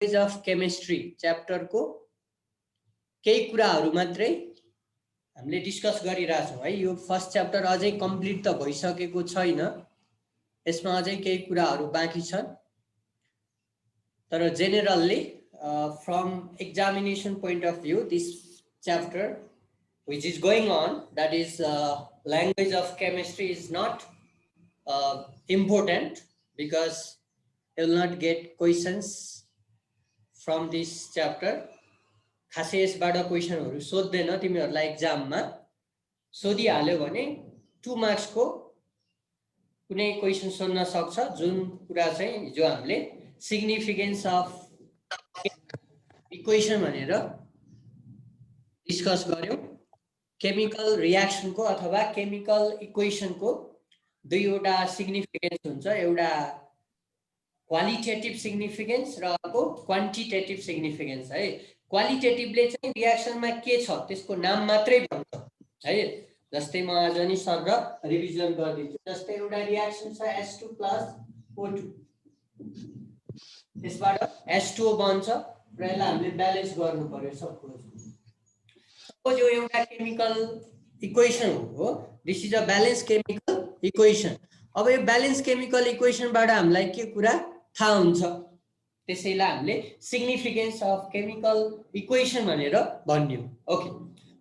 Language of chemistry च्याप्टरको केही कुराहरू मात्रै हामीले डिस्कस गरिरहेछौँ है। यो फर्स्ट च्याप्टर अझै कम्प्लिट त भइसकेको छैन, यसमा अझै केही कुराहरू बाँकी छन्। तर generally from examination point of view this chapter which is going on, that is language of chemistry, is not important because you will not get questions from this chapter. खासै यसबाट क्वेसनहरू सोध्दैन तिमीहरूलाई एक्जाममा। सोधिहाल्यो भने 2 मार्क्सको कुनै क्वेसन सोध्न सक्छ, जुन कुरा चाहिँ हिजो हामीले सिग्निफिकेन्स अफ इक्वेसन भनेर डिस्कस गर्यौं। केमिकल रियाक्सनको अथवा केमिकल इक्वेसनको दुईवटा सिग्निफिकेन्स हुन्छ, एउटा क्वालिटेटिभ सिग्निफिकेन्स र अर्को क्वान्टिटेटिभ सिग्निफिकेन्स है। क्वालिटेटिभले चाहिँ रियाक्सनमा के छ त्यसको नाम मात्रै भन्छ है। जस्तै म आज नि सर र रिभिजन गरिदिन्छु। जस्तै एउटा रियाक्सन छ H2 + O2, त्यसबाट H2O बन्छ र यसलाई हामीले ब्यालेन्स गर्नु पर्यो सपोज यो एउटा केमिकल इक्वेसन हो। This is a balance chemical equation. अब यो ब्यालेन्स केमिकल इक्वेसनबाट हामीलाई के कुरा थाहा हुन्छ, त्यसैलाई हामीले सिग्निफिकेन्स अफ केमिकल इक्वेसन भनेर भन्यौं। ओके,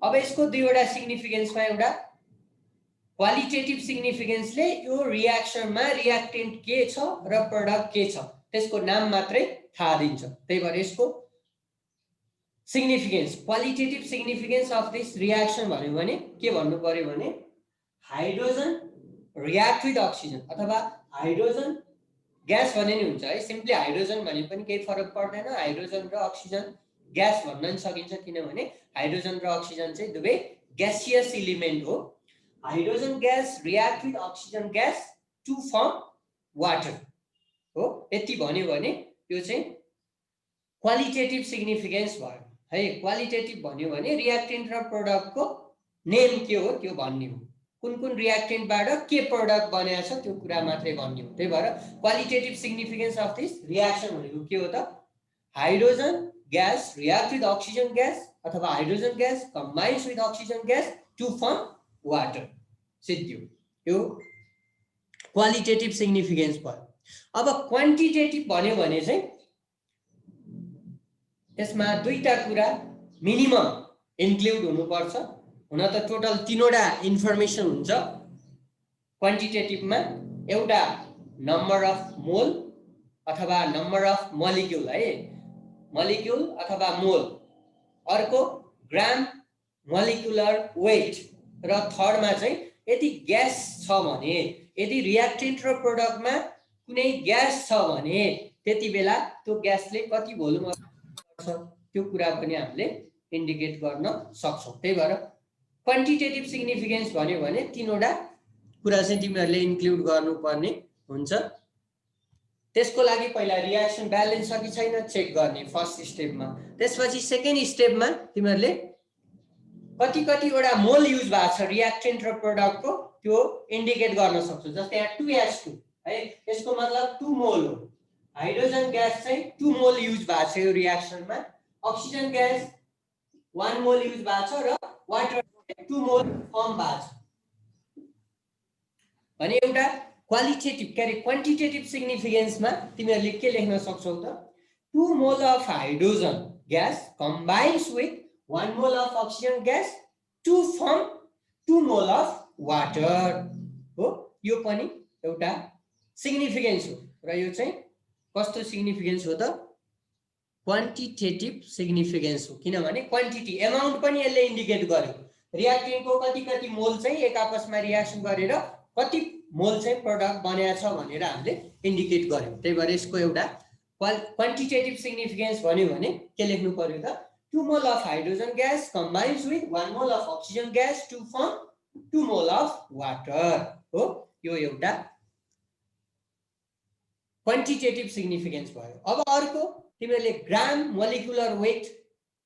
अब यसको दुईवटा सिग्निफिकेन्समा एउटा क्वालिटेटिभ सिग्निफिकेन्सले यो रियाक्सनमा रियाक्टेन्ट के छ र प्रोडक्ट के छ त्यसको नाम मात्रै थाहा दिन्छ। त्यही भएर यसको significance qualitative significance of this reaction भन्यो भने के भन्नु पर्यो भने हाइड्रोजन रियाक्ट विथ अक्सिजन अथवा हाइड्रोजन ग्यास भने नि हुन्छ है। सिम्पली हाइड्रोजन भने पनि केही फरक पर्दैन, हाइड्रोजन र अक्सिजन ग्यास भन्न नि सकिन्छ, किनभने हाइड्रोजन र अक्सिजन चाहिँ दुवै ग्यासियस एलिमेन्ट हो। Hydrogen gas react with oxygen gas to form water हो। यति भन्यो भने यो चाहिँ क्वालिटेटिभ सिग्निफिकेन्स भयो है। क्वालिटेटिभ भन्यो भने रियाक्टेन्ट र प्रोडक्टको नेम के हो त्यो भन्ने हो, कुन कुन रियाक्टेन्टबाट के प्रोडक्ट बनेको छ त्यो कुरा मात्रै भन्ने हो। त्यही भएर qualitative significance of this reaction भनेको के हो त, hydrogen gas react with oxygen gas अथवा hydrogen gas combines with oxygen gas to form water सिद्धियो। यो क्वालिटेटिभ सिग्निफिकेन्स भयो। अब क्वान्टिटेटिभ भन्यो भने चाहिँ यसमा दुईटा कुरा मिनिमम इन्क्लुड हुनुपर्छ। हुन त टोटल 3वटा इन्फर्मेसन हुन्छ क्वान्टिटेटिभमा, एउटा नम्बर अफ मोल अथवा नम्बर अफ मलिक्युल है, मलिक्युल अथवा मोल, अर्को ग्राम मोलिकुलर वेट, र थर्डमा चाहिँ यदि ग्यास छ भने, यदि रियाक्टेन्ट र प्रोडक्टमा कुनै ग्यास छ भने त्यति बेला त्यो ग्यासले कति भोल्युम छ त्यो कुरा पनि हामीले इन्डिकेट गर्न सक्छौँ। त्यही भएर क्वान्टिटेटिभ सिग्निफिकेन्स भन्यो भने 3वटा कुरा चाहिँ तिमीहरूले इन्क्लुड गर्नुपर्ने हुन्छ। त्यसको लागि पहिला रियाक्सन ब्यालेन्स छ कि छैन चेक गर्ने फर्स्ट स्टेपमा। त्यसपछि सेकेन्ड स्टेपमा तिमीहरूले कति कतिवटा मोल युज भएको छ रियाक्टेन्ट र प्रोडक्टको त्यो इन्डिकेट गर्न सक्छौ। जस्तै यहाँ 2H2 है, यसको मतलब 2 मोल हो। हाइड्रोजन ग्यास चाहिँ 2 मोल युज भएको छ यो रियाक्सनमा, अक्सिजन ग्यास 1 मोल युज भएको छ र वाटर 2 मोल फर्म भएको छ भने एउटा क्वालिटेटिभ के अरे क्वान्टिटेटिभ सिग्निफिकेन्समा तिमीहरूले के लेख्न सक्छौ त, 2 mole of hydrogen gas combines with 1 mole of oxygen gas to form 2 mole of water हो। यो पनि एउटा सिग्निफिकेन्स हो र यो चाहिँ कस्तो सिग्निफिकेन्स हो त, क्वान्टिटेटिभ सिग्निफिकेन्स हो। किनभने क्वान्टिटी एमाउन्ट पनि यसले इन्डिकेट गर्यो, रियाक्टेन्टको कति कति मोल चाहिँ एक आपसमा रियाक्सन गरेर कति मोल चाहिँ प्रोडक्ट बनेको छ भनेर हामीले इन्डिकेट गर्यौं। त्यही भएर यसको एउटा क्वान्टिटेटिभ सिग्निफिकेन्स भन्यो भने के लेख्नु पर्यो त, 2 mole of hydrogen gas combines with 1 mole of oxygen gas to form 2 mole of water हो। यो एउटा क्वान्टिटेटिभ सिग्निफिकेन्स भयो। अब अर्को तिमीहरूले ग्राम मोलिकुलर वेट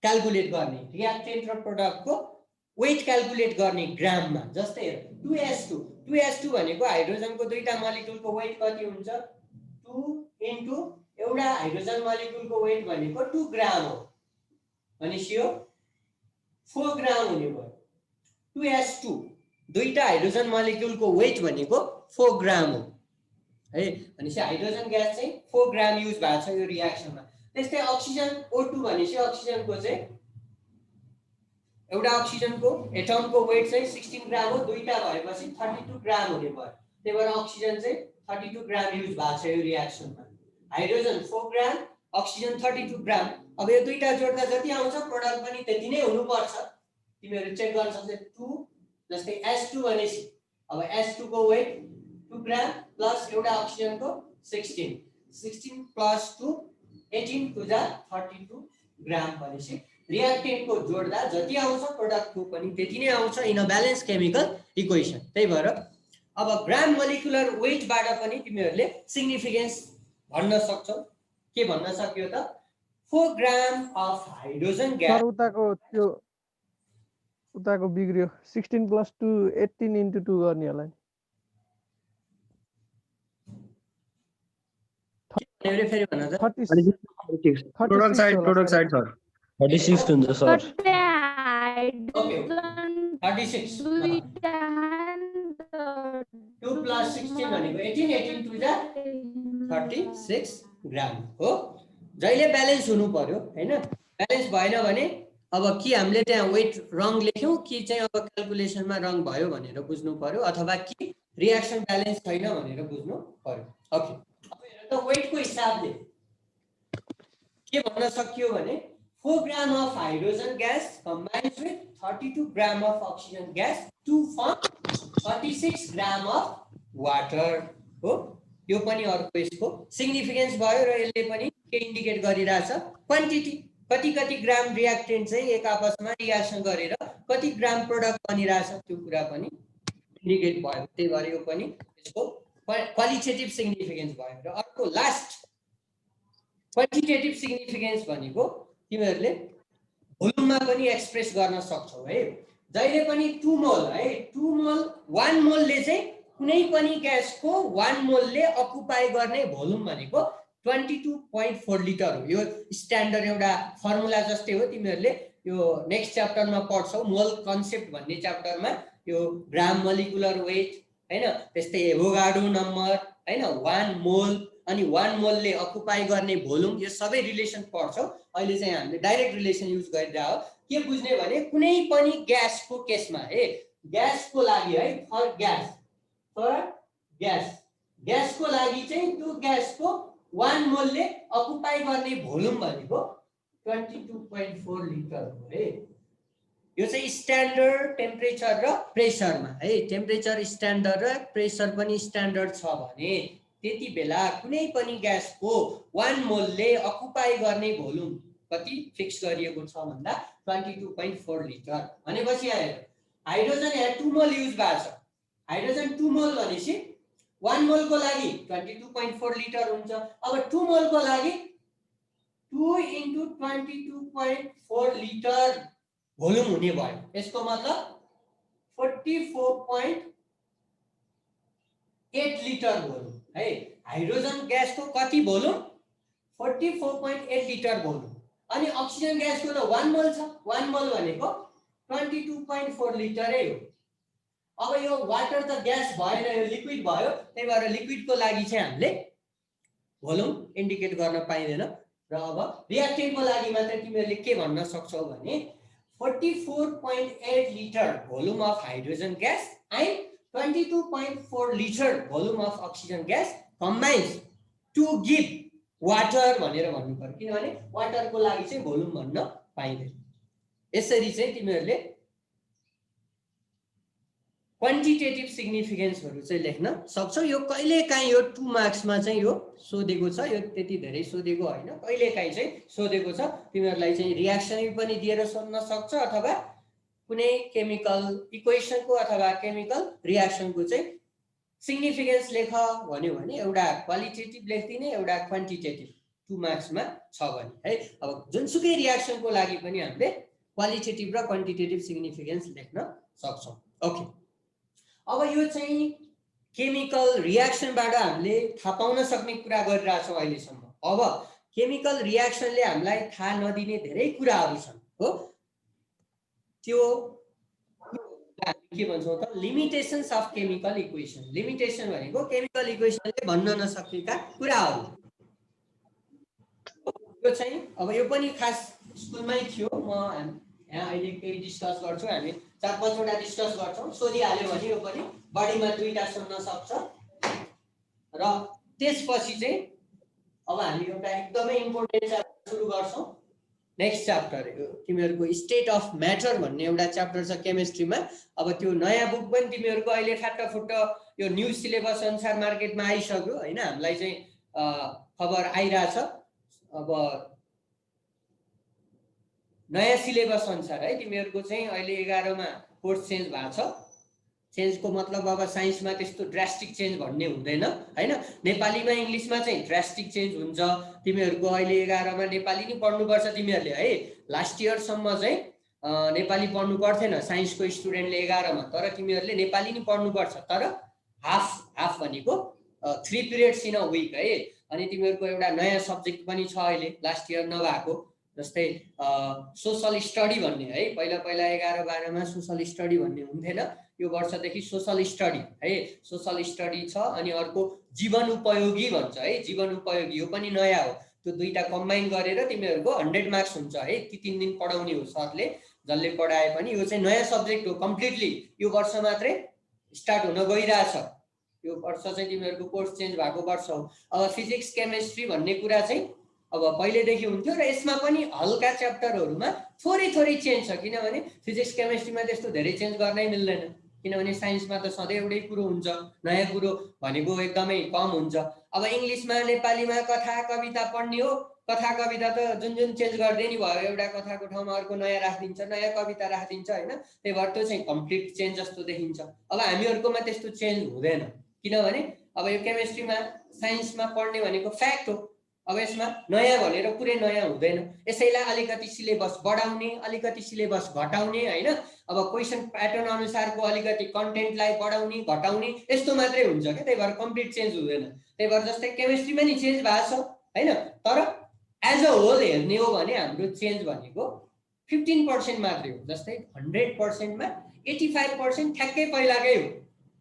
क्याल्कुलेट गर्ने, रियाक्टेन्ट र प्रोडक्टको वेट क्याल्कुलेट गर्ने ग्राममा। जस्तै 2H2 भनेको हाइड्रोजनको दुईटा मोलिक्युलको वेट कति हुन्छ, 2 × एउटा हाइड्रोजन मोलिक्युलको वेट भनेको 2 ग्राम हो भनेपछि यो 4 ग्राम हुने भयो 2s2 दुईटा हाइड्रोजन मोलिक्युलको वेट भनेको 4 ग्राम हो है भनेपछि हाइड्रोजन ग्यास चाहिँ 4 ग्राम युज भएको छ यो रियाक्सनमा त्यस्तै अक्सिजन O2 भनेपछि अक्सिजनको चाहिँ एउटा अक्सिजनको एटमको वेट चाहिँ 16 ग्राम हो दुईटा भएपछि 32 ग्राम हुने भयो त्यही भएर अक्सिजन चाहिँ 32 ग्राम युज भएको छ यो रियाक्सनमा हाइड्रोजन 4 ग्राम अक्सिजन 32 ग्राम अब यो दुईटा जोड्दा जति आउँछ प्रोडक्ट पनि त्यति नै हुनुपर्छ तिमीहरू चेक गर्न सक्छौ 2 जस्तै S2 भनेपछि अब S2 को वेट 2 ग्राम प्लस एउटा अक्सिजनको 16 प्लस 2 18 टु जा 32 ग्राम भनेपछि रिएक्टेन्टको जोड्दा जति आउँछ प्रोडक्टको पनि त्यति नै आउँछ in a balance chemical equation त्यही भएर अब ग्राम मोलिकुलर वेटबाट पनि तिमीहरूले सिग्निफिकेन्स भन्न सक्छौ के भन्न सक्यो त 4 gram of hydrogen gas sir उताको बिग्रियो 16 प्लस 2 18 इन्टु 2 गर्ने होला नि फेरि भन्न त 36 प्रोडक्ट साइड सर 36 हुन्छ सर 36 2 प्लस 16 भनेको 18 टु जा 36 ग्राम हो जहिले ब्यालेन्स हुनु पर्यो हैन ब्यालेन्स भएन भने अब कि हामीले त्यहाँ वेट रङ लेख्यौं कि चाहिँ अब क्याल्कुलेसनमा रङ भयो भनेर बुझ्नु पर्यो अथवा कि रिएक्सन ब्यालेन्स छैन भनेर बुझ्नु पर्यो ओके अब हेर त वेटको हिसाबले के भन्न सकियो भने 4 gram of hydrogen gas combined with 32 gram of oxygen gas to form 36 gram of water हो यो पनि अर्को यसको सिग्निफिकेन्स भयो र यसले पनि के इन्डिकेट गरिरहेछ क्वान्टिटी कति ग्राम रिएक्टेन्ट चाहिँ एक आपसमा रिएक्सन गरेर कति ग्राम प्रोडक्ट बनिरहेछ त्यो कुरा पनि इन्डिकेट भयो त्यही भएर यो पनि यसको क्वालिटेटिभ सिग्निफिकेन्स भयो र अर्को लास्ट क्वान्टिटेटिभ सिग्निफिकेन्स भनेको तिमीहरूले भोल्युममा पनि एक्सप्रेस गर्न सक्छौ है जहिले पनि 2 मोल है 2 मोल 1 मोलले चाहिँ कुनै पनि ग्यासको 1 मोलले अकुपाई गर्ने भोल्युम भनेको 22.4 लिटर हो यो स्ट्यान्डर्ड एउटा फर्मुला जस्तै हो तिमीहरूले यो नेक्स्ट च्याप्टरमा पढ्छौ मोल कन्सेप्ट भन्ने च्याप्टरमा यो ग्राम मोलिकुलर वेट हैन त्यस्तै एभोगाड्रो नम्बर हैन 1 मोल अनि 1 मोलले अकुपाई गर्ने भोल्युम यो सबै रिलेसन पढ्छौ अहिले चाहिँ हामीले डाइरेक्ट रिलेसन युज गरिरा हो के बुझ्ने भने कुनै पनि ग्यासको केसमा है ग्यासको लागि है फर ग्यासको लागि चाहिँ त्यो ग्यासको 1 मोलले अकुपाई गर्ने भोल्युम भनेको 22.4 लिटर हो है यो चाहिँ स्ट्यान्डर्ड टेम्परेचर र प्रेसरमा है टेम्परेचर स्ट्यान्डर्ड र प्रेसर पनि स्ट्यान्डर्ड छ भने त्यति बेला कुनै पनि ग्यासको 1 मोलले अकुपाई गर्ने भोल्युम कति फिक्स गरिएको छ भन्दा 22.4 लिटर भनेपछि आयो हाइड्रोजन यहाँ 2 मोल युज भएको छ हाइड्रोजन 2 मोल भनेपछि 1 मोल को लागि 22.4 लिटर हुन्छ अब 2 मोल को लागि 2 into 22.4 लिटर भोल्युम हुने भयो यसको मतलब 44.8 लिटर भोल्युम है हाइड्रोजन ग्यासको कति भोल्युम 44.8 लिटर भोल्युम अनि अक्सिजन ग्यासको त 1 मोल छ 1 मोल भनेको 22.4 लिटरै हो अब यो वाटर त ग्यास भएन यो लिक्विड भयो त्यही भएर लिक्विडको लागि चाहिँ हामीले भोल्युम इन्डिकेट गर्न पाइदैन र अब रिएक्टेन्टको लागि मात्र तिमीहरूले के भन्न सक्छौ भने 44.8 litre volume of hydrogen gas and 22.4 litre volume of oxygen gas combines to give water भनेर भन्नु पर्यो किनभने वाटरको लागि चाहिँ भोल्युम भन्न पाइदैन यसरी चाहिँ तिमीहरूले क्वान्टिटेटिभ सिग्निफिकेन्सहरु चाहिँ लेख्न सक्छौ यो कहिलेकाहीँ यो 2 मार्क्समा चाहिँ यो सोधेको छ यो त्यति धेरै सोधेको हैन कहिलेकाहीँ चाहिँ सोधेको छ तिमीहरूलाई चाहिँ रिएक्सन पनि दिएर सोध्न सक्छ अथवा कुनै केमिकल इक्वेसनको अथवा केमिकल रिएक्सनको चाहिँ सिग्निफिकेन्स लेख भन्यो भने एउटा क्वालिटेटिभ लेख्दिने एउटा क्वान्टिटेटिभ 2 मार्क्समा छ भने है अब जुनसुकै रिएक्सनको लागि पनि हामीले क्वालिटेटिभ र क्वान्टिटेटिभ सिग्निफिकेन्स लेख्न सक्छौं ओके अब यो चाहिँ केमिकल रिएक्सनबाट हामीले थाहा पाउन सक्ने कुरा गरिरहेछौँ अहिलेसम्म अब केमिकल रियाक्सनले हामीलाई थाहा नदिने धेरै कुराहरू छन् हो त्यो के भन्छौँ त limitations of chemical equation limitation भनेको केमिकल इक्वेसनले भन्न नसकेका कुराहरू यो चाहिँ अब यो पनि खास स्कुलमै थियो म यहाँ अहिले केही डिस्कस गर्छु हामी 4-5 वटा डिस्कस गर्छौँ सोधिहाल्यो भने यो पनि बढीमा 2टा सुन्न सक्छ र त्यसपछि चाहिँ अब हामी एउटा एकदमै इम्पोर्टेन्ट च्याप्टर सुरु गर्छौँ नेक्स्ट च्याप्टर तिमीहरूको स्टेट अफ म्याटर भन्ने एउटा च्याप्टर छ केमिस्ट्रीमा अब त्यो नयाँ बुक पनि तिमीहरूको अहिले फाटाफुट्ट यो न्यू सिलेबस अनुसार मार्केटमा आइसक्यो हैन हामीलाई चाहिँ खबर आइरहेछ अब नयाँ सिलेबस अनुसार है तिमीहरूको चाहिँ अहिले 11 मा कोर्स चेन्ज भएको छ चेन्जको मतलब अब साइन्समा त्यस्तो ड्रास्टिक चेन्ज भन्ने हुँदैन हैन नेपालीमा इङ्ग्लिसमा चाहिँ ड्रास्टिक चेन्ज हुन्छ तिमीहरूको अहिले 11 मा नेपाली नै पढ्नुपर्छ तिमीहरूले है लास्ट इयर सम्म चाहिँ नेपाली पढ्नु पर्थेन साइन्सको स्टुडेन्टले 11 मा तर तिमीहरूले नेपाली नै पढ्नुपर्छ तर हाफ भनेको 3 पिरियड्स इन अ विक है अनि तिमीहरूको एउटा नयाँ सब्जेक्ट पनि छ अहिले लास्ट इयर नभएको जस्तै सोशल स्टडी भन्ने है पहिला 11-12 मा सोशल स्टडी भन्ने हुन्थेन यो वर्षदेखि सोशल स्टडी है सोशल स्टडी छ अनि अर्को जीवन उपयोगी भन्छ है जीवन उपयोगी यो पनि नयाँ हो त्यो दुईटा कम्बाइन गरेर तिमीहरूको 100 मार्क्स हुन्छ है ती 3 दिन पढाउने हो सरले जसले पढाए पनि यो चाहिँ नयाँ सब्जेक्ट हो कम्प्लिटली यो वर्ष मात्रै स्टार्ट हुन गइरहेछ यो वर्ष चाहिँ तिमीहरूको कोर्स चेन्ज भएको वर्ष हो अब फिजिक्स केमिस्ट्री भन्ने कुरा चाहिँ अब पहिलेदेखि हुन्थ्यो र यसमा पनि हल्का च्याप्टरहरुमा थोरै चेन्ज छ किनभने फिजिक्स केमिस्ट्रीमा त्यस्तो धेरै चेन्ज गर्नै मिल्दैन किनभने साइन्समा त सधैँ एउटै कुरो हुन्छ नयाँ कुरो भनेको एकदमै कम हुन्छ अब इंग्लिशमा नेपालीमा कथा कविता पढ्ने हो कथा कविता त जुन चेन्ज गर्दै नि भयो एउटा कथाको ठाउँमा अर्को नयाँ राखिदिन्छ नयाँ कविता राखिदिन्छ हैन त्यही भएर त्यो चाहिँ कम्प्लिट चेन्ज जस्तो देखिन्छ अब हामीहरुकोमा त्यस्तो चेन्ज हुँदैन किनभने अब यो केमिस्ट्रीमा साइन्समा पढ्ने भनेको फ्याक्ट हो अब यसमा नयाँ भनेर पुरै नयाँ हुँदैन यसैलाई अलिकति सिलेबस बढाउने अलिकति सिलेबस घटाउने हैन अब क्वेशन प्याटर्न अनुसारको अलिकति कन्टेन्टलाई बढाउने घटाउने यस्तो मात्रै हुन्छ के त्यही भएर कम्प्लिट चेन्ज हुँदैन त्यही भएर जस्तै केमिस्ट्रीमा नि चेन्ज भएको छ हैन तर एज अ होल हेर्ने हो भने हाम्रो चेन्ज भनेको 15% मात्रै हो जस्तै 100% मा 85% ठ्याक्कै पहिलाकै हो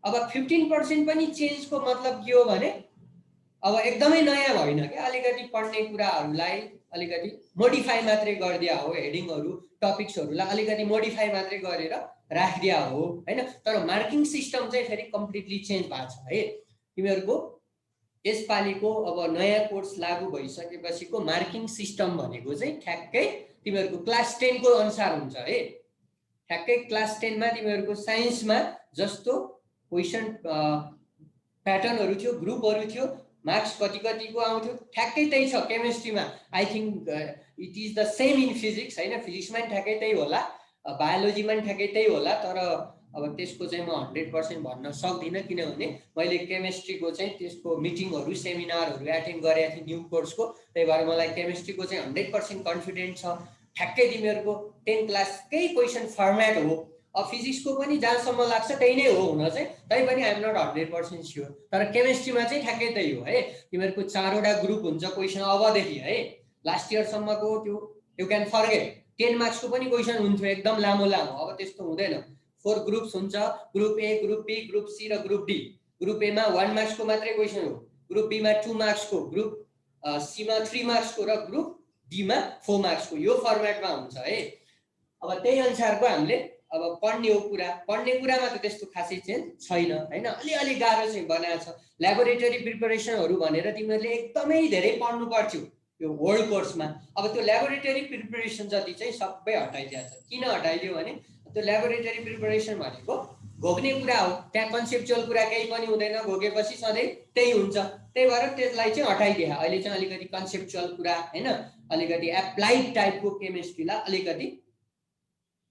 अब 15% पनि चेन्जको मतलब के हो भने अब एकदमै नयाँ भएन के अलिकति पढ्ने कुराहरुलाई अलिकति मोडिफाई मात्रै गर्दिया हो हेडिङहरु टपिक्सहरुलाई अलिकति मोडिफाई मात्रै गरेर राखिदिया हो हैन तर मार्किङ सिस्टम चाहिँ फेरि कम्प्लिटली चेन्ज भएको छ है तिमीहरुको यसपालिको अब नयाँ कोर्स लागू भइसकेपछिको मार्किङ सिस्टम भनेको चाहिँ ठ्याक्कै तिमीहरुको क्लास 10 को अनुसार हुन्छ है ठ्याक्कै क्लास 10 मा तिमीहरुको साइन्समा जस्तो क्वेशन प्याटर्नहरु थियो ग्रुपहरु थियो मार्क्स कति को आउँथ्यो ठ्याक्कै त्यही छ केमिस्ट्रीमा I think it is the same in physics हैन फिजिक्समा पनि ठ्याक्कै त्यही होला बायोलोजीमा पनि ठ्याक्कै त्यही होला तर अब त्यसको चाहिँ म 100% भन्न सक्दिन किनभने मैले केमिस्ट्रीको चाहिँ त्यसको मिटिङहरु सेमिनारहरु अटेन्ड गरेको थिएँ न्यू कोर्सको त्यही भएर मलाई केमिस्ट्रीको चाहिँ 100% कन्फिडेन्ट छ ठ्याक्कै तिमीहरुको 10 क्लासकै क्वेशन फर्म्याट हो अब फिजिक्सको पनि जहाँसम्म लाग्छ त्यही नै हो हुन चाहिँ तै पनि आई एम नट 100% स्योर तर केमिस्ट्रीमा चाहिँ ठ्याक्कै त्यही हो है तिमीहरुको 4 वटा ग्रुप हुन्छ क्वेशन अबदेखि है लास्ट इयर सम्मको त्यो यु क्यान फर्गेट 10 मार्क्स को पनि क्वेशन हुन्थ्यो एकदम लामो अब त्यस्तो हुँदैन 4 ग्रुप्स हुन्छ group A group B group C र ग्रुप डी ग्रुप ए मा 1 मार्क्स को मात्रै क्वेशन हो ग्रुप बी मा 2 मार्क्स को ग्रुप सी मा 3 मार्क्स को र ग्रुप डी मा 4 मार्क्स को यो फर्म्याटमा हुन्छ है अब त्यही अनुसारको हामीले अब पढ्ने कुरामा त त्यस्तो खासै चेन्ज छैन हैन अलि गाह्रो चाहिँ बनाएको छ ल्याबोरेटरी प्रिपरेसनहरु भनेर तिमीहरुले एकदमै धेरै पढ्नु पर्छ यो वर्ल्ड कोर्समा अब त्यो ल्याबोरेटरी प्रिपरेसन जति चाहिँ सबै हटाइदिएको छ किन हटाइदियो भने त्यो ल्याबोरेटरी प्रिपरेसन भनेको घोक्ने कुरा हो त्यहाँ कन्सेप्चुअल कुरा केही पनि हुँदैन घोकेपछि सधैँ त्यही हुन्छ त्यही भएर त्यसलाई चाहिँ हटाइदिए अहिले चाहिँ अलिकति कन्सेप्चुअल कुरा हैन अलिकति एप्लाइड टाइपको केमिस्ट्रीलाई अलिकति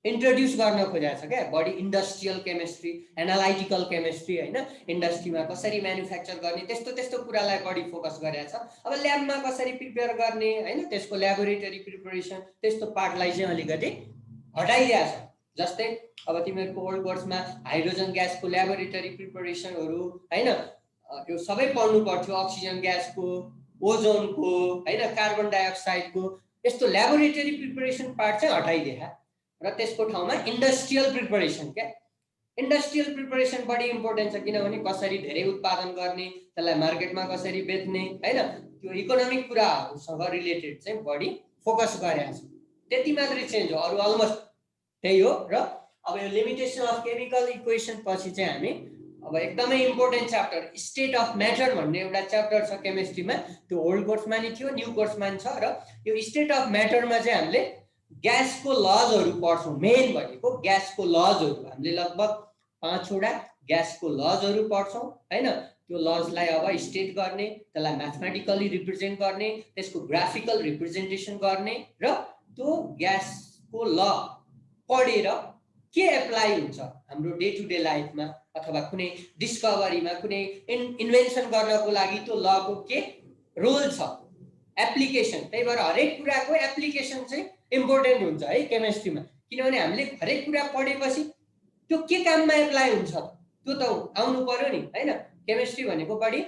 इन्ट्रोड्युस गर्न खोजेको छ क्या बडी इन्डस्ट्रियल केमिस्ट्री एनालाइटिकल केमिस्ट्री हैन इन्डस्ट्रीमा कसरी म्यानुफ्याक्चर गर्ने त्यस्तो कुरालाई बडी फोकस गरेको छ अब ल्याबमा कसरी प्रिपेयर गर्ने हैन त्यसको ल्याबोरेटरी प्रिपरेसन त्यस्तो पार्टलाई चाहिँ अलिकति हटाइदिएको छ जस्तै अब तिमीहरुको ओल्ड कोर्समा हाइड्रोजन ग्यासको ल्याबोरेटरी प्रिपरेसनहरु हैन यो सबै पढ्नु पर्थ्यो अक्सिजन ग्यासको ओजोनको हैन कार्बन डाइअक्साइडको यस्तो ल्याबोरेटरी प्रिपरेसन पार्ट चाहिँ हटाइदिए र त्यसको ठाउँमा इन्डस्ट्रियल प्रिपरेसन क्या इन्डस्ट्रियल प्रिपरेसन बढी इम्पोर्टेन्ट छ किनभने कसरी धेरै उत्पादन गर्ने त्यसलाई मार्केटमा कसरी बेच्ने हैन त्यो इकोनोमिक कुराहरुसँग रिलेटेड चाहिँ बढी फोकस गरेको छ त्यति मात्रै चेन्ज हो अरु अलमोस्ट त्यही हो र अब यो लिमिटेसन अफ केमिकल इक्वेसन पछि चाहिँ हामी अब एकदमै important chapter state of matter भन्ने एउटा च्याप्टर छ केमिस्ट्रीमा त्यो ओल्ड कोर्समा नि थियो न्यू कोर्समा नि छ र यो स्टेट अफ म्याटरमा चाहिँ हामीले ग्यासको लजहरु पढ्छौं मेन भनेको ग्यासको लजहरु हामीले लगभग 5 वटा ग्यासको लजहरु पढ्छौं हैन त्यो लजलाई अब स्टेट गर्ने त्यसलाई म्याथमेटिकली रिप्रेजेन्ट गर्ने त्यसको ग्राफिकल रिप्रेजेन्टेसन गर्ने र त्यो ग्यासको ल पढेर के एप्लाई हुन्छ हाम्रो डे टु डे लाइफमा अथवा कुनै डिस्कभरीमा कुनै इन्भेन्सन गर्नको लागि त्यो लको के रोल छ एप्लिकेसन त्यही भएर हरेक कुराको एप्लिकेसन चाहिँ इम्पोर्टेन्ट हुन्छ है केमिस्ट्रीमा किनभने हामीले हरेक कुरा पढेपछि त्यो के काममा एप्लाई हुन्छ त्यो त आउनु पर्यो नि हैन केमिस्ट्री भनेको बढी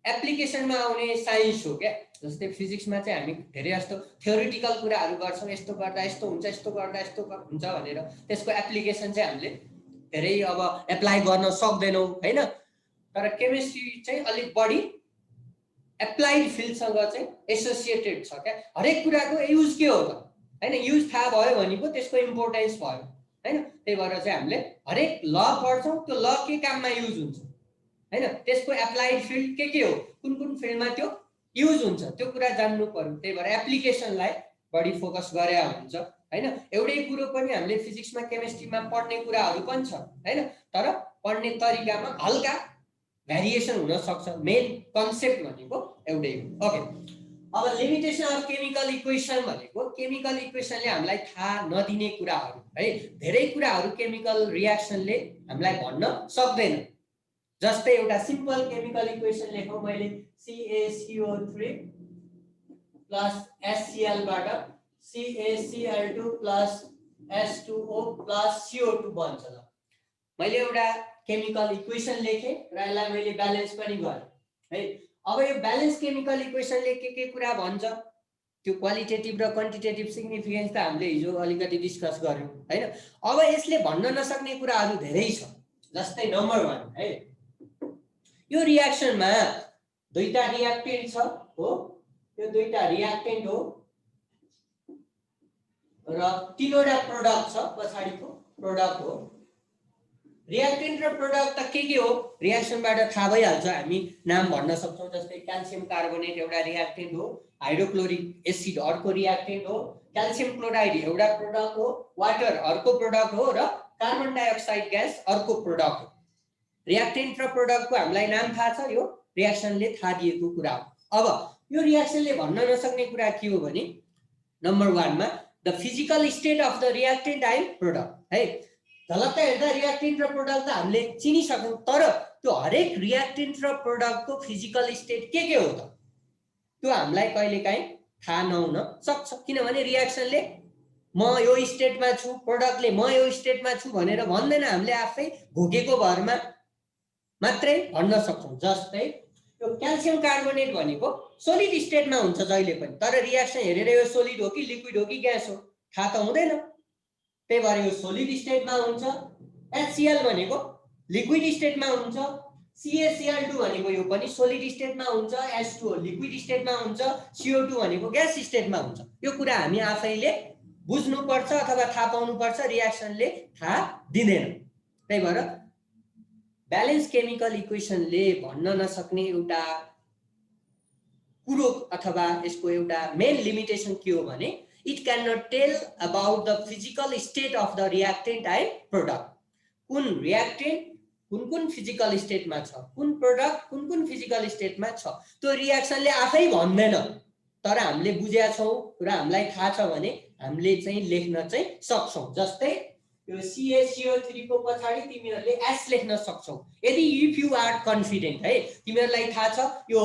एप्लिकेसनमा आउने साइन्स हो क्या जस्तै फिजिक्समा चाहिँ हामी धेरै जस्तो थ्योरिटिकल कुराहरू गर्छौं यस्तो गर्दा यस्तो हुन्छ यस्तो गर्दा यस्तो हुन्छ भनेर त्यसको एप्लिकेसन चाहिँ हामीले धेरै अब एप्लाई गर्न सक्दैनौं हैन तर केमिस्ट्री चाहिँ अलिक बढी एप्लाइड फिल्डसँग चाहिँ एसोसिएटेड छ क्या हरेक कुराको युज के हो त हैन युज थाहा भयो भने पो त्यसको इम्पोर्टेन्स भयो हैन त्यही भएर चाहिँ हामीले हरेक ल पढ्छौं त्यो ल के काममा युज हुन्छ हैन त्यसको एप्लाइड फिल्ड के हो कुन फिल्डमा त्यो युज हुन्छ त्यो कुरा जान्नु पर्यो त्यही भएर एप्लिकेसनलाई बढी फोकस गरे हुन्छ हैन एउटै कुरो पनि हामीले फिजिक्समा केमिस्ट्रीमा पढ्ने कुराहरू पनि छ हैन तर पढ्ने तरिकामा हल्का भेरिएसन हुन सक्छ मेन कन्सेप्ट भनेको एउटै हो ओके अब लिमिटेसन अफ केमिकल इक्वेसन भनेको केमिकल इक्वेसनले हामीलाई थाहा नदिने कुराहरू है धेरै कुराहरू केमिकल रियाक्सनले हामीलाई भन्न सक्दैन जस्तै एउटा सिम्पल केमिकल इक्वेसन लेखौं मैले CaCO3 प्लस HCl बाट CaCl2 plus H2O plus CO2 बन्छ ल मैले एउटा केमिकल इक्वेसन लेखे र यसलाई मैले ब्यालेन्स पनि गरे है अब यो ब्यालेन्स केमिकल इक्वेसनले के कुरा भन्छ त्यो क्वालिटेटिभ र क्वान्टिटेटिभ सिग्निफिकेन्स त हामीले हिजो अलिकति डिस्कस गर्यौं हैन अब यसले भन्न नसक्ने कुराहरू धेरै छ जस्तै नम्बर 1 है यो रियाक्सनमा दुईटा रियाक्टेन्ट छ हो यो दुईटा रियाक्टेन्ट हो र तीनवटा प्रोडक्ट छ पछाडीको प्रोडक्ट हो रियाक्टेन्ट र प्रोडक्ट त के हो रियाक्सनबाट थाहा भइहाल्छ हामी नाम भन्न सक्छौं जस्तै क्याल्सियम कार्बोनेट एउटा रियाक्टेन्ट हो हाइड्रोक्लोरिक एसिड अर्को रियाक्टेन्ट हो क्याल्सियम क्लोराइड एउटा प्रोडक्ट हो वाटर अर्को प्रोडक्ट हो र कार्बन डाइअक्साइड ग्यास अर्को प्रोडक्ट हो रियाक्टेन्ट र प्रोडक्टको हामीलाई नाम थाहा छ यो रियाक्सनले थाहा दिएको कुरा हो अब यो रियाक्सनले भन्न नसक्ने कुरा के हो भने नम्बर 1 मा the physical state of the reactant and product है झलक्क हेर्दा रियाक्टेन्ट र प्रोडक्ट त हामीले चिनिसक्यौं तर त्यो हरेक रियाक्टेन्ट र प्रोडक्टको फिजिकल स्टेट के हो त त्यो हामीलाई कहिलेकाहीँ थाहा नहुन सक्छ किनभने रियाक्सनले म यो स्टेटमा छु प्रोडक्टले म यो स्टेटमा छु भनेर भन्दैन हामीले आफै भोगेको भरमा मात्रै भन्न सक्छौं जस्तै यो क्याल्सियम कार्बोनेट भनेको सोलिड स्टेटमा हुन्छ जहिले पनि तर रियाक्सन हेरेर यो सोलिड हो कि लिक्विड हो कि ग्यास हो थाहा त हुँदैन त्यही भएर यो सोलिड स्टेटमा हुन्छ HCl भनेको लिक्विड स्टेटमा हुन्छ CaCl2 भनेको यो पनि सोलिड स्टेटमा हुन्छ H2O लिक्विड स्टेटमा हुन्छ CO2 भनेको ग्यास स्टेटमा हुन्छ यो कुरा हामी आफैले बुझ्नु पर्छ अथवा थाहा पाउनु पर्छ रियाक्सनले थाहा दिँदैन त्यही भएर ब्यालेन्स केमिकल इक्वेसनले भन्न नसक्ने एउटा कुरो अथवा यसको एउटा मेन लिमिटेसन के हो भने it can not tell about the physical state of the reactant and product कुन रियाक्टेन्ट कुन फिजिकल स्टेटमा छ कुन प्रोडक्ट कुन फिजिकल स्टेटमा छ त्यो रियाक्सनले आफै भन्दैन तर हामीले बुझेका छौं र हामीलाई थाहा छ भने हामीले चाहिँ लेख्न चाहिँ सक्छौं जस्तै यो CaCO3 को पछाडी तिमीहरुले S लेख्न सक्छौ यदि इफ यु आर कन्फिडेन्ट है तिमीहरुलाई थाहा छ यो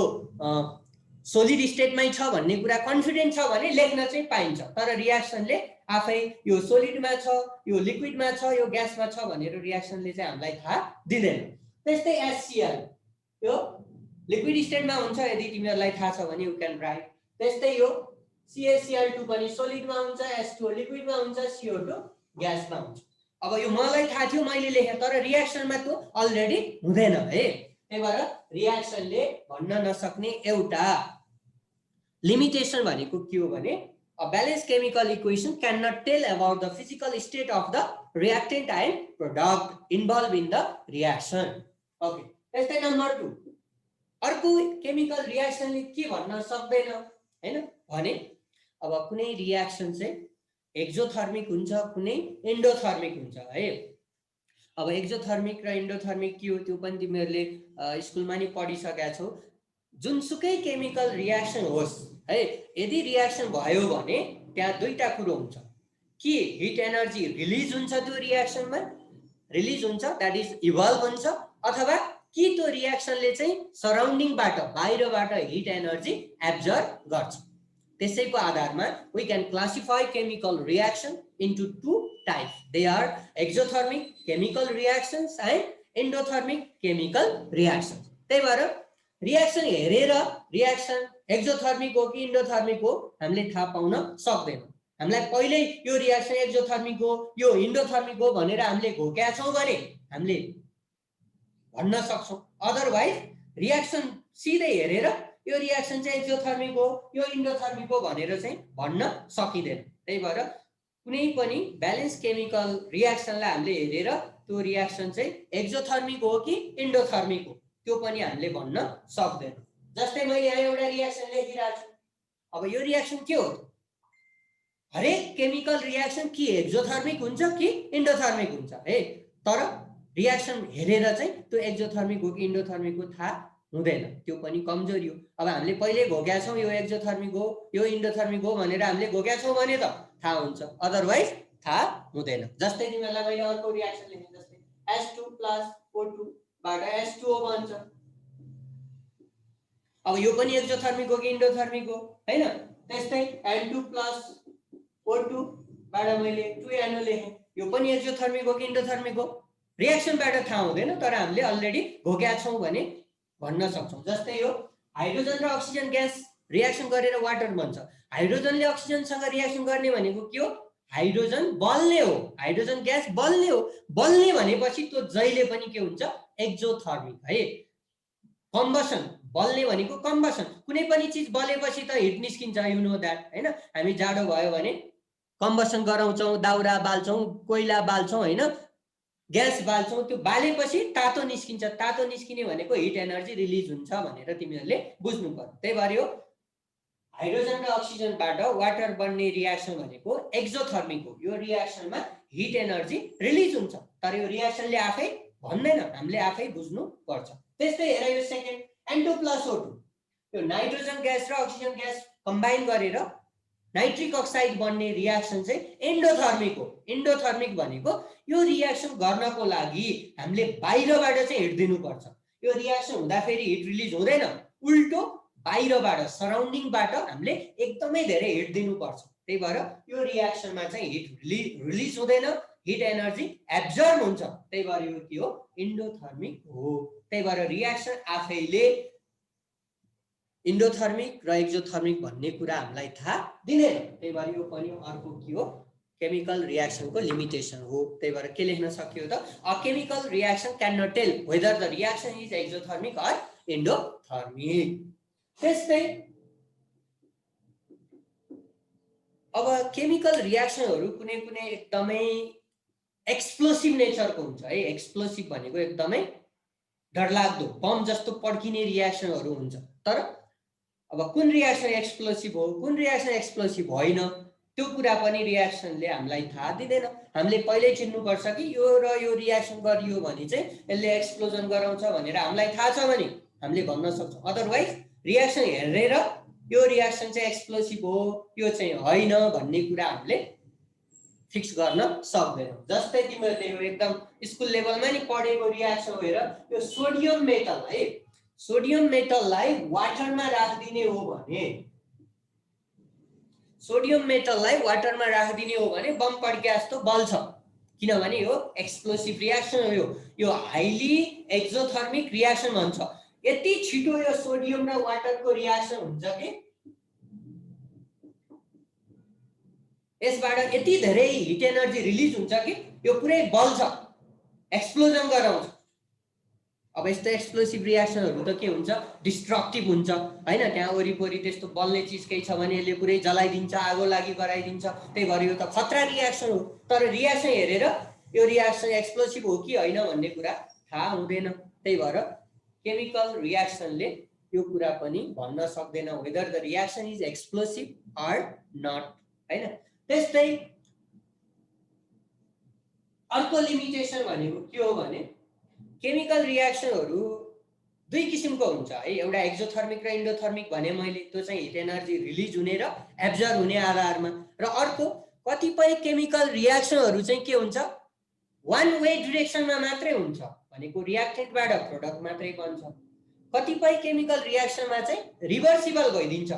सोलिड स्टेटमै छ भन्ने कुरा कन्फिडेन्ट छ भने लेख्न चाहिँ पाइन्छ तर रियाक्सनले आफै यो सोलिडमा छ यो लिक्विडमा छ यो ग्यासमा छ भनेर रियाक्सनले चाहिँ हामीलाई थाहा दिदैन त्यस्तै HCl यो लिक्विड स्टेटमा हुन्छ यदि तिमीहरूलाई थाहा छ भने यु क्यान राइट। त्यस्तै यो CaCl2 पनि सोलिडमा हुन्छ, H2O लिक्विडमा हुन्छ, CO2 ग्यासमा हुन्छ। अब यो मलाई थाहा थियो मैले लेखेँ, तर रियाक्सनमा त्यो अलरेडी हुँदैन है। त्यही भएर रियाक्सनले भन्न नसक्ने एउटा लिमिटेसन भनेको के हो भने a balanced chemical equation cannot tell about the physical state of the reactant and product involved in the reaction. Okay, त्यस्तै नम्बर 2 अर्को केमिकल रियाक्सनले के भन्न सक्दैन हैन भने अब कुनै रियाक्सन चाहिँ एक्जोथर्मिक हुन्छ, कुनै एन्डोथर्मिक हुन्छ है। अब एक्जोथर्मिक र एन्डोथर्मिक के हो त्यो पनि तिमीहरूले स्कुलमा नि पढिसकेका छौ। जुनसुकै केमिकल रियाक्सन होस् है, यदि रियाक्सन भयो भने त्यहाँ दुईटा कुरो हुन्छ कि हिट एनर्जी रिलिज हुन्छ, त्यो रियाक्सनमा रिलिज हुन्छ, द्याट इज इभल्भ हुन्छ, अथवा कि त्यो रियाक्सनले चाहिँ सराउन्डिङबाट बाहिरबाट हिट एनर्जी एब्जर्ब गर्छ। त्यसैको आधारमा we can classify chemical reaction into two types. They are exothermic chemical reactions and endothermic chemical reactions. त्यही भएर रियाक्सन हेरेर रियाक्सन एक्जोथर्मिक हो कि एन्डोथर्मिक हो हामीले थाहा पाउन सक्दैनौँ। हामीलाई पहिले यो रियाक्सन एक्जोथर्मिक हो यो एन्डोथर्मिक हो भनेर हामीले घोक्या छौँ भने हामीले भन्न सक्छौँ। अदरवाइज रियाक्सन सिधै हेरेर यो रियाक्सन चाहिँ एक्जोथर्मिक हो यो एन्डोथर्मिक हो भनेर चाहिँ भन्न सकिँदैन। त्यही भएर कुनै पनि ब्यालेन्स केमिकल रियाक्सनलाई हामीले हेरेर त्यो रियाक्सन चाहिँ एक्जोथर्मिक हो कि एन्डोथर्मिक हो त्यो पनि हामीले भन्न सक्दैन। जस्तै मैले यहाँ एउटा रियाक्सन लेखिरहेको छु। अब यो रियाक्सन के हो? हरेक केमिकल रियाक्सन कि एक्जोथर्मिक हुन्छ कि एन्डोथर्मिक हुन्छ है, तर रियाक्सन हेरेर चाहिँ त्यो एक्जोथर्मिक हो कि एन्डोथर्मिक हो थाहा हुँदैन, त्यो पनि कमजोरी हो। अब हामीले पहिले घोक्या छौँ यो एक्जोथर्मिक हो यो एन्डोथर्मिक हो भनेर हामीले घोक्या छौँ भने त थाहा हुन्छ, अदरवाइज थाहा हुँदैन। जस्तै तिमीहरूलाई मैले अर्को रियाक्सन लेखेँ, जस्तै H2 + O2 बाट H2O बन्छ। अब यो पनि एक्जोथर्मिक हो कि एन्डोथर्मिक हो हैन। त्यस्तै N2 + O2 बाट मैले 2NO लेखेँ, यो पनि एक्जोथर्मिक हो कि एन्डोथर्मिक हो रियाक्सनबाट थाहा हुँदैन, तर हामीले अलरेडी घोक्या छौँ भने भन्न सक्छौँ। जस्तै यो हाइड्रोजन र अक्सिजन ग्यास रियाक्सन गरेर वाटर बन्छ। हाइड्रोजनले अक्सिजनसँग रियाक्सन गर्ने भनेको के हो? हाइड्रोजन बल्ने हो, हाइड्रोजन ग्यास बल्ने हो। बल्ने भनेपछि त्यो जहिले पनि के हुन्छ? एक्जोथर्मिक है। कम्बसन बल्ने भनेको कम्बसन, कुनै पनि चीज बलेपछि त हिट निस्किन्छ, यु नो द्याट हैन। हामी जाडो भयो भने कम्बसन गराउँछौँ, दाउरा बाल्छौँ, कोइला बाल्छौँ हैन, ग्यास बाल्छौँ, त्यो बालेपछि तातो निस्किन्छ। तातो निस्किने भनेको हिट एनर्जी रिलिज हुन्छ भनेर तिमीहरूले बुझ्नु पर्यो। त्यही भएर यो हाइड्रोजन र अक्सिजनबाट वाटर बन्ने रियाक्सन भनेको एक्जोथर्मिक हो। यो रियाक्सनमा हिट एनर्जी रिलिज हुन्छ, तर यो रियाक्सनले आफै भन्दैन, हामीले आफै बुझ्नु पर्छ। त्यस्तै हेर यो सेकेन्ड N2 + O2, यो नाइट्रोजन ग्यास र अक्सिजन ग्यास कम्बाइन गरेर नाइट्रिक अक्साइड बन्ने रियाक्सन चाहिँ एन्डोथर्मिक हो। एन्डोथर्मिक भनेको यो रियाक्सन गर्नको लागि हामीले बाहिरबाट चाहिँ हिट दिनुपर्छ। यो रियाक्सन हुँदाखेरि हिट रिलिज हुँदैन, उल्टो बाहिरबाट सराउन्डिङबाट हामीले एकदमै धेरै हिट दिनुपर्छ। त्यही भएर यो रियाक्सनमा चाहिँ हिट रिलिज हुँदैन, हिट एनर्जी एब्जर्ब हुन्छ। त्यही भएर यो के हो? एन्डोथर्मिक हो। त्यही भएर रियाक्सन आफैले एन्डोथर्मिक र एक्जोथर्मिक भन्ने कुरा हामीलाई थाहा दिँदैन। त्यही भएर यो पनि अर्को के हो? केमिकल रियाक्सनको लिमिटेसन हो। त्यही भएर के लेख्न सकियो त? A chemical reaction can not tell whether the reaction is exothermic or endothermic. त्यस्तै अब केमिकल रियाक्सनहरू कुनै कुनै एकदमै एक्सप्लोसिभ नेचरको हुन्छ है। एक्सप्लोसिभ भनेको एकदमै डरलाग्दो बम जस्तो पड्किने रियाक्सनहरू हुन्छ। तर अब कुन रियाक्सन एक्सप्लोसिभ हो कुन रियाक्सन एक्सप्लोसिभ होइन त्यो कुरा पनि रियाक्सनले हामीलाई थाहा दिँदैन। हामीले पहिल्यै चिन्नुपर्छ कि यो र यो रियाक्सन गरियो भने चाहिँ यसले एक्सप्लोजन गराउँछ भनेर हामीलाई थाहा छ भने हामीले भन्न सक्छौँ। अदरवाइज रियाक्सन हेरेर यो रियाक्सन चाहिँ एक्सप्लोसिभ हो यो चाहिँ होइन भन्ने कुरा हामीले फिक्स गर्न सक्दैनौँ। जस्तै तिमीहरूले यो एकदम स्कुल लेभलमा नि पढेको रियाक्सन हेर, यो सोडियम मेटल है, सोडियम मेटललाई वाटरमा राखिदिने हो भने सोडियम मेटललाई वाटरमा राखिदिने हो भने बम पड्के जस्तो बल्छ, किनभने यो एक्सप्लोसिभ रियाक्सन हो। यो हाइली एक्जोथर्मिक रियाक्सन भन्छ। यति छिटो यो सोडियम र वाटरको रियाक्सन हुन्छ कि यसबाट यति धेरै हिट एनर्जी रिलिज हुन्छ कि यो पुरै बल्छ, एक्सप्लोजन गराउँछ। अब यस्तो एक्सप्लोसिभ रियाक्सनहरु त के हुन्छ, डिस्ट्रक्टिभ हुन्छ हैन। त्यहाँ वरिपरि त्यस्तो बल्ने चीज केही छ भने यसले पुरै जलाइदिन्छ, आगो लागि गराइदिन्छ। त्यही भएर यो त खतरा रियाक्सन हो। तर रियाक्सन हेरेर यो रियाक्सन एक्सप्लोसिभ हो कि हैन भन्ने कुरा थाहा हुँदैन। त्यही भएर केमिकल रियाक्सनले यो कुरा पनि भन्न सक्दैन whether the reaction is explosive or not हैन। त्यस्तै अर्को लिमिटेसन भनेको के हो भने केमिकल रियाक्सनहरु दुई किसिमको हुन्छ है। एउटा एक्जोथर्मिक र इन्डोथर्मिक भने मैले, त्यो चाहिँ हिट एनर्जी रिलिज हुने र एब्जर्ब हुने आधारमा। र अर्को कतिपय केमिकल रियाक्सनहरु चाहिँ के हुन्छ, वान वे डिरेक्सनमा मात्रै हुन्छ भनेको रियाक्टेन्टबाट प्रोडक्ट मात्रै बन्छ। कतिपय केमिकल रियाक्सनमा चाहिँ रिभर्सिबल भइदिन्छ,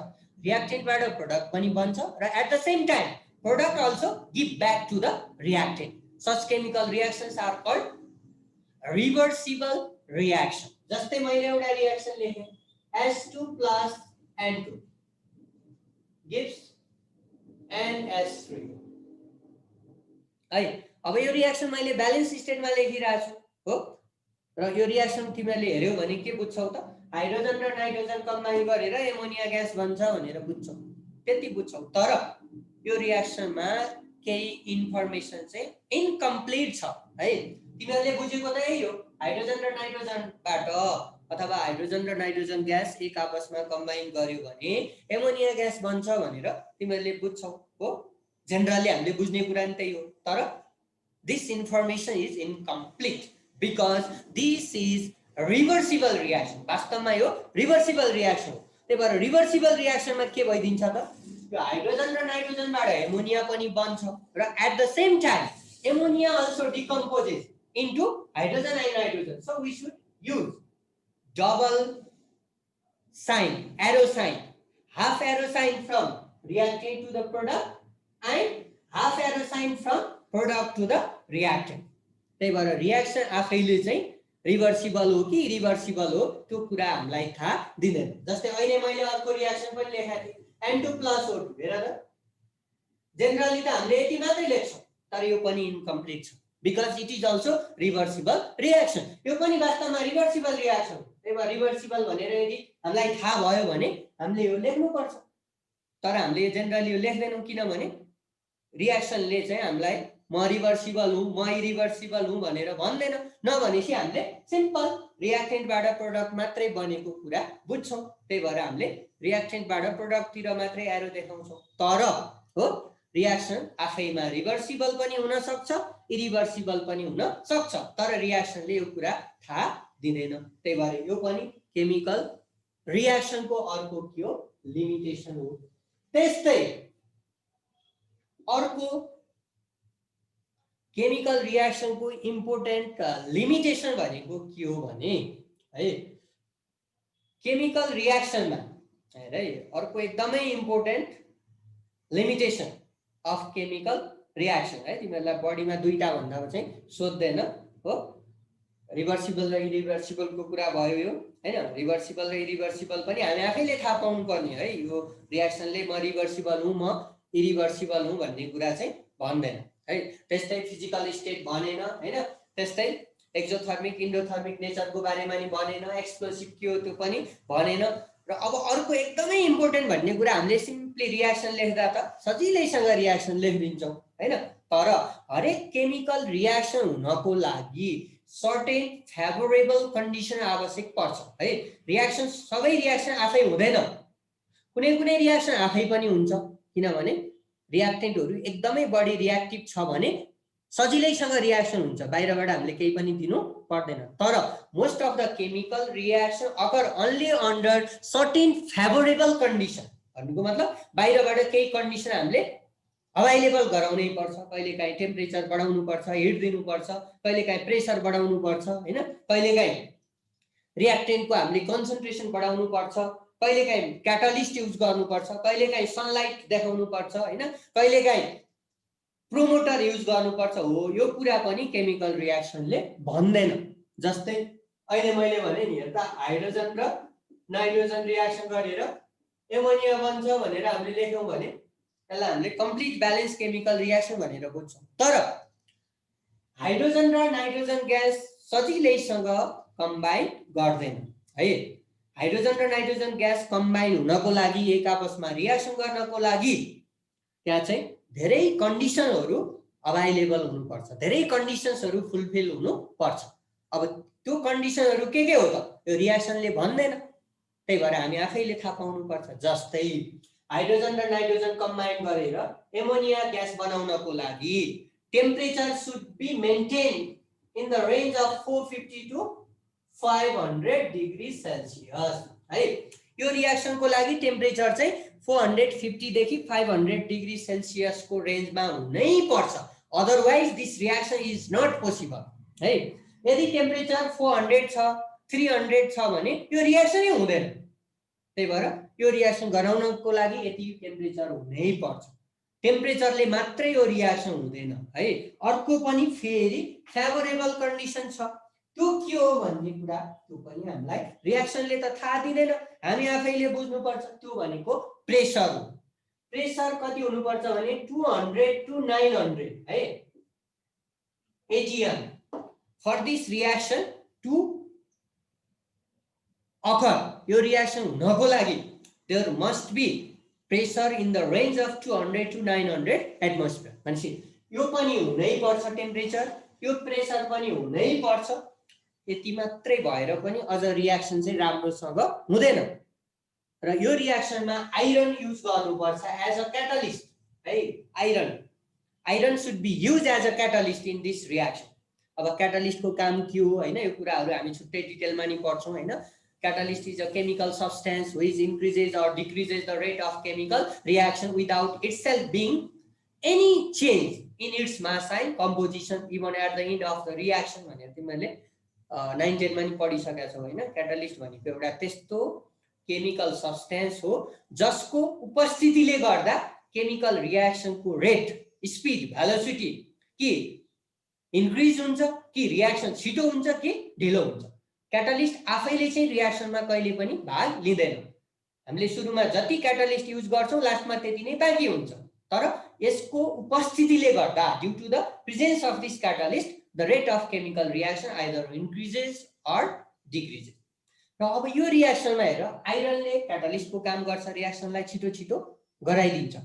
रियाक्टेन्टबाट प्रोडक्ट पनि बन्छ र at the same time product also give back to the reactant. Such chemical reactions are called reversible reaction. जस्तै मैले एउटा reaction लेखेँ S2 plus N2 gives NS3 है। अब यो रियाक्सन मैले ब्यालेन्स स्टेटमा लेखिरहेको छु हो। र यो रियाक्सन तिमीहरूले हेर्यौ भने के बुझ्छौ त, हाइड्रोजन र नाइट्रोजन कम्बाइन गरेर एमोनिया ग्यास बन्छ भनेर बुझ्छौ, त्यति बुझ्छौ। तर यो रियाक्सनमा केही इन्फर्मेसन चाहिँ इनकम्प्लिट छ है। तिमीहरूले बुझेको त यही हो, हाइड्रोजन र नाइट्रोजनबाट अथवा हाइड्रोजन र नाइट्रोजन ग्यास एक आपसमा कम्बाइन गर्यो भने एमोनिया ग्यास बन्छ भनेर तिमीहरूले बुझ्छौ हो। जेनरली हामीले बुझ्ने कुरा नि त्यही हो। तर this information is incomplete because this is reversible reaction. वास्तवमा यो रिभर्सिबल रियाक्सन हो। त्यही भएर रिभर्सिबल रियाक्सनमा के भइदिन्छ त, यो हाइड्रोजन र नाइट्रोजनबाट एमोनिया पनि बन्छ र at the same time ammonia also decomposes into hydrogen and nitrogen. So we should use double sign, arrow sign, half arrow sign from reactant to the product and half arrow sign from product to the reactant. त्यही भएर reaction आफैले चाहिँ reversible हो कि irreversible हो त्यो कुरा हामीलाई थाहा दिँदैन। जस्तै अहिले मैले अर्को रियाक्सन पनि लेखेको थिएँ N2 plus O2। हेर त, जेनरली त हामीले यति मात्रै लेख्छौँ, तर यो पनि इनकम्प्लिट छ because it is also reversible reaction. यो पनि वास्तवमा रिभर्सिबल रियाक्सन। त्यही भएर रिभर्सिबल भनेर यदि हामीलाई थाहा भयो भने हामीले यो लेख्नुपर्छ। तर हामीले जेनरली यो लेख्दैनौँ, किनभने रियाक्सनले चाहिँ हामीलाई म रिभर्सिबल हुँ, म इरिभर्सिबल हुँ भनेर भन्दैन। नभनेपछि हामीले सिम्पल रियाक्टेन्टबाट प्रोडक्ट मात्रै बनेको कुरा बुझ्छौँ। त्यही भएर हामीले रियाक्टेन्टबाट प्रोडक्टतिर मात्रै एरो देखाउँछौँ। तर हो रियाक्सन आफैमा रिभर्सिबल पनि हुन सक्छ, इरिभर्सिबल पनि हुन सक्छ, तर रियाक्सनले यो कुरा थाहा दिँदैन। त्यही भएर यो पनि केमिकल रियाक्सनको अर्को के हो, लिमिटेसन हो। त्यस्तै अर्को केमिकल रियाक्सनको इम्पोर्टेन्ट लिमिटेसन भनेको के हो भने है, केमिकल रियाक्सनमा है अर्को एकदमै important limitation of chemical reaction है। तिमीहरूलाई बडीमा दुईटा भन्दा चाहिँ सोध्दैन हो। रिभर्सिबल र इरिभर्सिबलको कुरा भयो यो हैन। रिभर्सिबल र इरिभर्सिबल पनि हामी आफैले थाहा पाउनु पर्ने है। यो रियाक्सनले म रिभर्सिबल हुँ, म इरिभर्सिबल हुँ भन्ने कुरा चाहिँ भन्दैन है। त्यस्तै फिजिकल स्टेट भनेन हैन। त्यस्तै एक्जोथर्मिक इन्डोथर्मिक नेचरको बारेमा नि भनेन, एक्सप्लोसिभ के हो त्यो पनि भनेन। र अब अर्को एकदमै इम्पोर्टेन्ट भन्ने कुरा, हामीले सिम्पली रियाक्सन लेख्दा त सजिलैसँग रियाक्सन लेखिदिन्छौँ हैन। तर हरेक केमिकल रियाक्सन हुनको लागि सर्टेन फेभरेबल कन्डिसन आवश्यक पर्छ है। रियाक्सन सबै रियाक्सन आफै हुँदैन, कुनै कुनै रियाक्सन आफै पनि हुन्छ। किनभने रियाक्टेन्टहरू एकदमै बढी रियाक्टिभ छ भने सजिलैसँग रियाक्सन हुन्छ, बाहिरबाट हामीले केही पनि दिनु पर्दैन। तर most of the chemical reaction occur only under certain favourable condition. भन्नुको मतलब बाहिरबाट केही कन्डिसन हामीले अभाइलेबल गराउनै पर्छ। कहिलेकाहीँ टेम्परेचर बढाउनु पर्छ, हिट दिनुपर्छ, कहिलेकाहीँ प्रेसर बढाउनु पर्छ हैन, कहिलेकाहीँ रियाक्टेन्टको हामीले कन्सन्ट्रेसन बढाउनु पर्छ, कहिलेकाहीँ क्याटालिस्ट युज गर्नुपर्छ, कहिलेकाहीँ सनलाइट देखाउनु पर्छ हैन, कहिलेकाहीँ प्रोमोटर युज गर्नुपर्छ। हो यो कुरा पनि केमिकल रियाक्सनले भन्दैन। जस्तै अहिले मैले भने नि हेर्दा हाइड्रोजन र नाइट्रोजन रियाक्सन गरेर एमोनिया बन्छ भनेर हामीले लेख्यौं भने त्यसलाई हामीले कम्प्लिट ब्यालेन्स केमिकल रियाक्सन भनेर बुझ्छौं। तर हाइड्रोजन र नाइट्रोजन ग्यास सजिलैसँग कम्बाइन गर्दैन है। हाइड्रोजन र नाइट्रोजन ग्यास कम्बाइन हुनको लागि एक आपसमा रियाक्सन गर्नको लागि त्यहाँ चाहिँ धेरै कन्डिसनहरू अभाइलेबल हुनुपर्छ, धेरै कन्डिसन्सहरू फुलफिल हुनुपर्छ। अब त्यो कन्डिसनहरू के हो त यो रियाक्सनले भन्दैन, त्यही भएर हामी आफैले थाहा पाउनुपर्छ। जस्तै हाइड्रोजन र नाइट्रोजन कम्बाइन गरेर एमोनिया ग्यास बनाउनको लागि temperature should be maintain in the range of 450 to 500 degree Celsius है। यो रियाक्सनको लागि टेम्परेचर चाहिँ 450 देखि 500 डिग्री सेल्सियसको रेन्जमा हुनै पर्छ, otherwise this reaction is not possible है। यदि टेम्परेचर 400 छ 300 छ भने यो रियाक्सनै हुँदैन। त्यही भएर यो रियाक्सन गराउनको लागि यति टेम्परेचर हुनै पर्छ, टेम्परेचरले मात्रै यो रियाक्सन हुँदैन है। अर्को पनि फेरि फेभरेबल कन्डिसन छ, त्यो के हो भन्ने कुरा त्यो पनि हामीलाई रियाक्सनले त थाहा दिँदैन, हामी आफैले बुझ्नुपर्छ। त्यो भनेको प्रेसर हो। प्रेसर कति हुनुपर्छ भने 200 to 900 है atm for this reaction to occur. यो रियाक्सन हुनको लागि there must be pressure in the range of 200 to 900 atmosphere. भनेपछि यो पनि हुनै पर्छ टेम्परेचर, यो प्रेसर पनि हुनै पर्छ। यति मात्रै भएर पनि अझ रियाक्सन चाहिँ राम्रोसँग हुँदैन र यो रियाक्सनमा आइरन युज गर्नुपर्छ एज अ क्याटालिस्ट है। Iron should be use as a catalyst in this reaction. अब क्याटालिस्टको काम के हो हैन, यो कुराहरू हामी छुट्टै डिटेलमा नि पढ्छौं हैन। Catalyst is a chemical substance which increases or decreases the rate of chemical reaction without itself being any change in its mass and composition even at the end of the reaction भनेर तिमीले 9 10 मा नि पढिसकेका छौ हैन। Catalyst भनेको एउटा त्यस्तो chemical substance हो जसको उपस्थितिले गर्दा केमिकल रियाक्सनको रेट, स्पिड, भेलोसिटी कि इन्क्रिज हुन्छ कि रियाक्सन छिटो हुन्छ कि ढिलो हुन्छ। क्याटालिस्ट आफैले चाहिँ रियाक्सनमा कहिले पनि भाग लिँदैन। हामीले सुरुमा जति क्याटालिस्ट युज गर्छौं लास्टमा त्यति नै बाँकी हुन्छ, तर यसको उपस्थितिले गर्दा due to the presence of this catalyst the rate of chemical reaction either increases or decreases. र अब यो रियाक्सनमा हेर आइरनले क्याटालिस्टको काम गर्छ, रियाक्सनलाई छिटो छिटो गराइदिन्छ।